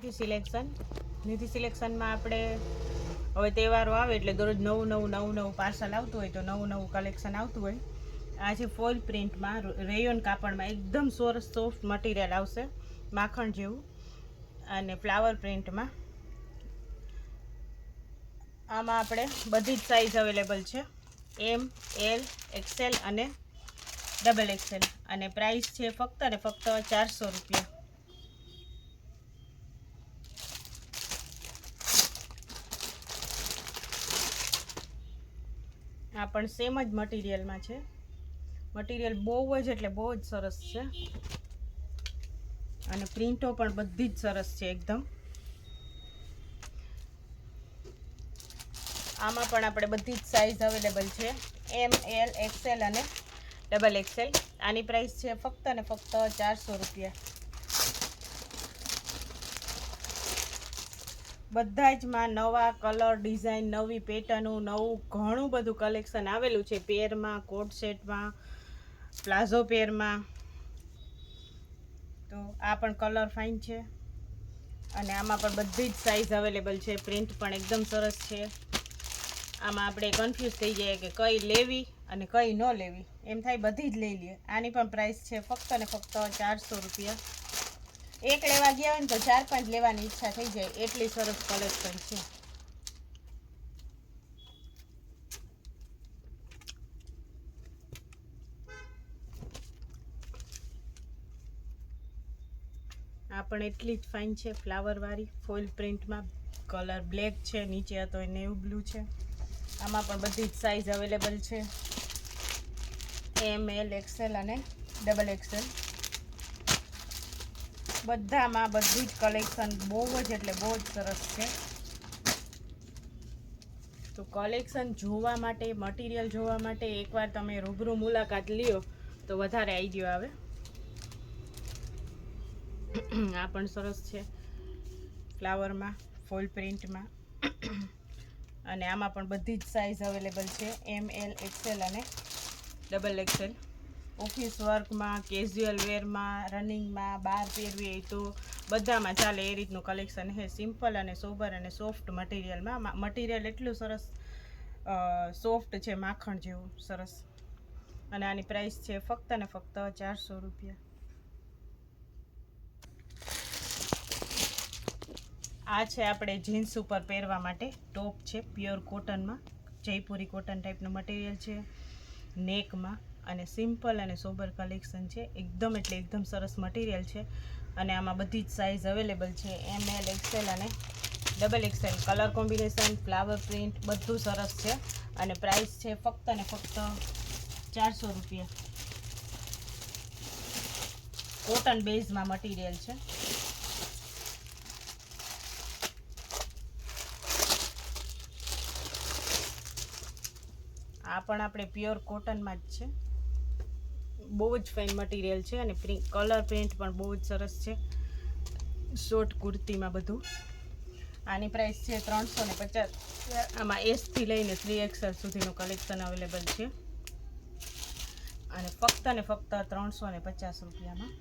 નિધિ સિલેક્શનમાં આપણે હવે તહેવારો આવે એટલે દરરોજ નવું પાર્સલ આવતું હોય તો નવું કલેક્શન આવતું હોય. આ છે ફોઇલ પ્રિન્ટમાં રેયોન કાપડમાં એકદમ સરસ સોફ્ટ મટીરિયલ આવશે, માખણ જેવું, અને ફ્લાવર પ્રિન્ટમાં. આમાં આપણે બધી જ સાઇઝ અવેલેબલ છે, એમ, એલ, એક્સેલ અને ડબલ એક્સેલ, અને પ્રાઇસ છે ફક્ત ને ફક્ત 400 રૂપિયા. આ પણ સેમ જ મટીરિયલમાં છે. મટીરિયલ બહુ જ એટલે બહુ જ સરસ છે, અને પ્રિન્ટો પણ બધી જ સરસ છે એકદમ. આમાં પણ આપણે બધી જ સાઇઝ અવેલેબલ છે, એમ, એલ, એક્સેલ અને ડબલ એક્સેલ. આની પ્રાઇસ છે ફક્ત ને ફક્ત 400 રૂપિયા. બધા જ માં નવા કલર, ડિઝાઇન, નવી પેટર્નો, નવું ઘણું બધું કલેક્શન આવેલું છે. પેરમાં, કોટ સેટમાં, પ્લાઝો પેરમાં. તો આ પણ કલર ફાઇન છે, અને આમાં પણ બધી જ સાઇઝ અવેલેબલ છે. પ્રિન્ટ પણ એકદમ સરસ છે. આમાં આપણે કન્ફ્યુઝ થઈ જઈએ કે કઈ લેવી અને કઈ ન લેવી, એમ થાય બધી જ લઈ લઈએ. આની પણ પ્રાઇસ છે ફક્ત ને ફક્ત 400 રૂપિયા. એક લેવા ગયા હોય ને તો 4-5 લેવાની ઈચ્છા થઈ જાય, એટલી સરસ કલેક્શન છે. આ પણ એટલી જ ફાઇન છે, ફ્લાવરવાળી ફોઇલ પ્રિન્ટમાં. કલર બ્લેક છે, નીચે હતો એ નેવી બ્લુ છે. આમાં પણ બધી જ સાઇઝ અવેલેબલ છે, એમ, એલ, એક્સેલ અને ડબલ એક્સેલ. બધામાં બધી જ કલેક્શન બહુ જ એટલે બહુ જ સરસ છે. તો કલેક્શન જોવા માટે, મટીરિયલ જોવા માટે એકવાર તમે રૂબરૂ મુલાકાત લ્યો તો વધારે આઈડિયા આવે. આ પણ સરસ છે, ફ્લાવરમાં, ફોઇલ પ્રિન્ટમાં, અને આમાં પણ બધી જ સાઇઝ અવેલેબલ છે, એમ, એલ, એક્સેલ અને ડબલ એક્સેલ. ઓફિસ વર્કમાં, કેઝ્યુઅલ વેરમાં, રનિંગમાં, બહાર પહેરવી હોય તો બધામાં ચાલે એ રીતનું કલેક્શન છે. સિમ્પલ અને સોબર અને સોફ્ટ મટીરિયલમાં. મટીરિયલ એટલું સરસ સોફ્ટ છે, માખણ જેવું સરસ. અને આની પ્રાઇસ છે ફક્ત ને ફક્ત 400 રૂપિયા. આ છે આપણે જીન્સ ઉપર પહેરવા માટે ટોપ છે, પ્યોર કોટનમાં, જયપુરી કોટન ટાઈપનું મટીરિયલ છે, નેકમાં, અને સિમ્પલ અને સોબર કલેક્શન છે. એકદમ એટલે એકદમ સરસ મટીરિયલ છે, અને આમાં બધી જ સાઇઝ અવેલેબલ છે, એમ, એલ, એક્સેલ અને double XL. Colour combination, flower print બધું સરસ છે, અને પ્રાઇસ છે ફક્ત ને ફક્ત 400 રૂપિયા. કોટન બેઝમાં મટીરિયલ છે. આ પણ આપણે પ્યોર કોટનમાં જ છે, બહુ જ ફાઇન મટીરિયલ છે, અને કલર પ્રિન્ટ પણ બહુ જ સરસ છે, શોર્ટ કુર્તીમાં બધું. આની પ્રાઇસ છે 350. આમાં એસથી લઈને 3XL સુધીનું કલેક્શન અવેલેબલ છે, અને ફક્ત ને ફક્ત 350 રૂપિયામાં.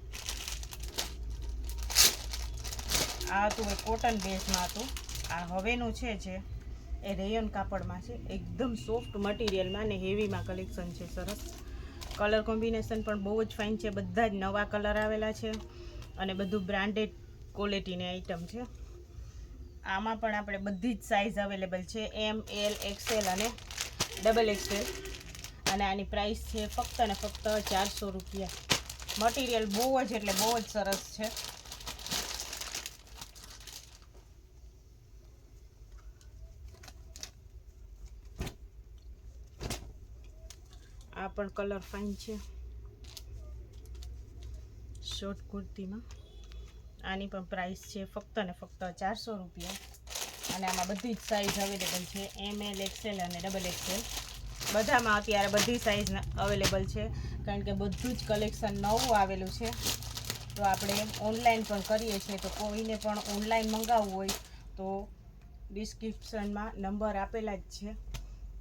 આ હતું એ કોટન બેઝમાં હતું. આ હવેનું છે જે એ રેયોન કાપડમાં છે, એકદમ સોફ્ટ મટીરિયલમાં અને હેવીમાં કલેક્શન છે સરસ. કલર કોમ્બિનેશન પણ બહુ જ ફાઇન છે, બધા જ નવા કલર આવેલા છે, અને બધું બ્રાન્ડેડ ક્વોલિટીની આઇટમ છે. આમાં પણ આપણે બધી જ સાઇઝ અવેલેબલ છે, એમ, એલ, એક્સેલ અને ડબલ એક્સેલ, અને આની પ્રાઇસ છે ફક્ત ને ફક્ત 400 રૂપિયા. મટીરિયલ બહુ જ એટલે બહુ જ સરસ છે. આ પણ કલર ફાઇન છે, શોર્ટ કુર્તીમાં. આની પણ પ્રાઇસ છે ફક્ત ને ફક્ત 400 રૂપિયા, અને આમાં બધી જ સાઇઝ અવેલેબલ છે, એમ, એલ, એક્સેલ અને ડબલ એક્સેલ. બધામાં અત્યારે બધી સાઇઝ અવેલેબલ છે, કારણ કે બધું જ કલેક્શન નવું આવેલું છે. તો આપણે ઓનલાઈન પણ કરીએ છીએ, તો કોઈને પણ ઓનલાઈન મંગાવવું હોય તો ડિસ્ક્રિપ્શનમાં નંબર આપેલા જ છે,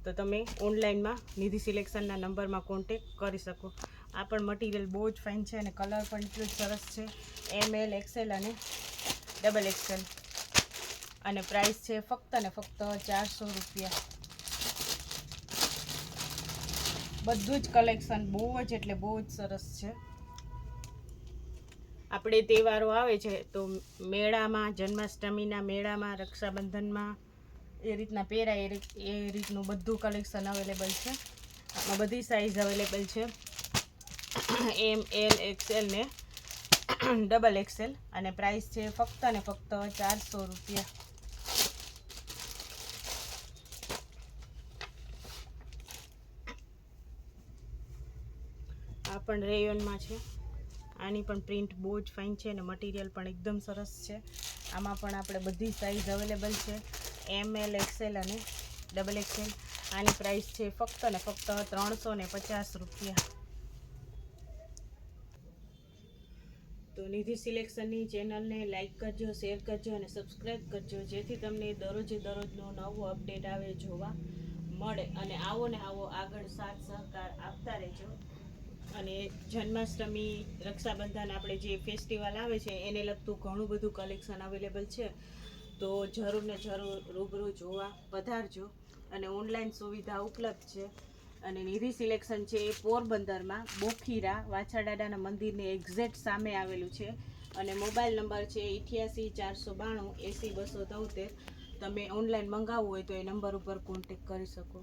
તો તમે ઓનલાઈનમાં નિધિ સિલેક્શનના નંબરમાં કોન્ટેક કરી શકો. આ પણ મટીરિયલ બહુ જ ફાઇન છે, અને કલર પણ એટલું જ સરસ છે, એમ, એલ, એક્સેલ અને ડબલ એક્સેલ અને પ્રાઇસ છે ફક્ત ને ફક્ત 400 રૂપિયા. બધું જ કલેક્શન બહુ જ એટલે બહુ જ સરસ છે. આપણે તહેવારો આવે છે તો મેળામાં, જન્માષ્ટમીના મેળામાં, રક્ષાબંધનમાં એ રીતના પહેરાય એ રીતનું બધું કલેક્શન અવેલેબલ છે. આમાં બધી સાઇઝ અવેલેબલ છે, એમ, એલ, એક્સએલ ને ડબલ એક્સેલ અને પ્રાઇસ છે ફક્ત ને ફક્ત 400 રૂપિયા. આ પણ રેયોનમાં છે. આની પણ પ્રિન્ટ બહુ જ ફાઇન છે અને મટીરિયલ પણ એકદમ સરસ છે. આમાં પણ આપણે બધી સાઇઝ અવેલેબલ છે, એમ, એલ, એક્સેલ અને ડબલ એક્સેલ. આની પ્રાઇસ છે ફક્ત ને ફક્ત 350 રૂપિયા. તો નિધિ સિલેક્શનની ચેનલને લાઇક કરજો, શેર કરજો અને સબસ્ક્રાઈબ કરજો, જેથી તમને દરરોજનો નવો અપડેટ આવે જોવા મળે. અને આવો ને આવો આગળ સાથ સહકાર આપતા રહેજો. અને જન્માષ્ટમી, રક્ષાબંધન આપણે જે ફેસ્ટિવલ આવે છે એને લગતું ઘણું બધું કલેક્શન અવેલેબલ છે. તો જરૂર ને જરૂર રૂબરૂ જોવા પધારજો. અને ઓનલાઈન સુવિધા ઉપલબ્ધ છે. અને નિધિ સિલેક્શન છે એ પોરબંદરમાં બોખીરા વાછાદાદાના મંદિરની એક્ઝેક્ટ સામે આવેલું છે. અને મોબાઈલ નંબર છે 88 492 80 273. તમે ઓનલાઈન મંગાવવું હોય તો એ નંબર ઉપર કોન્ટેક કરી શકો.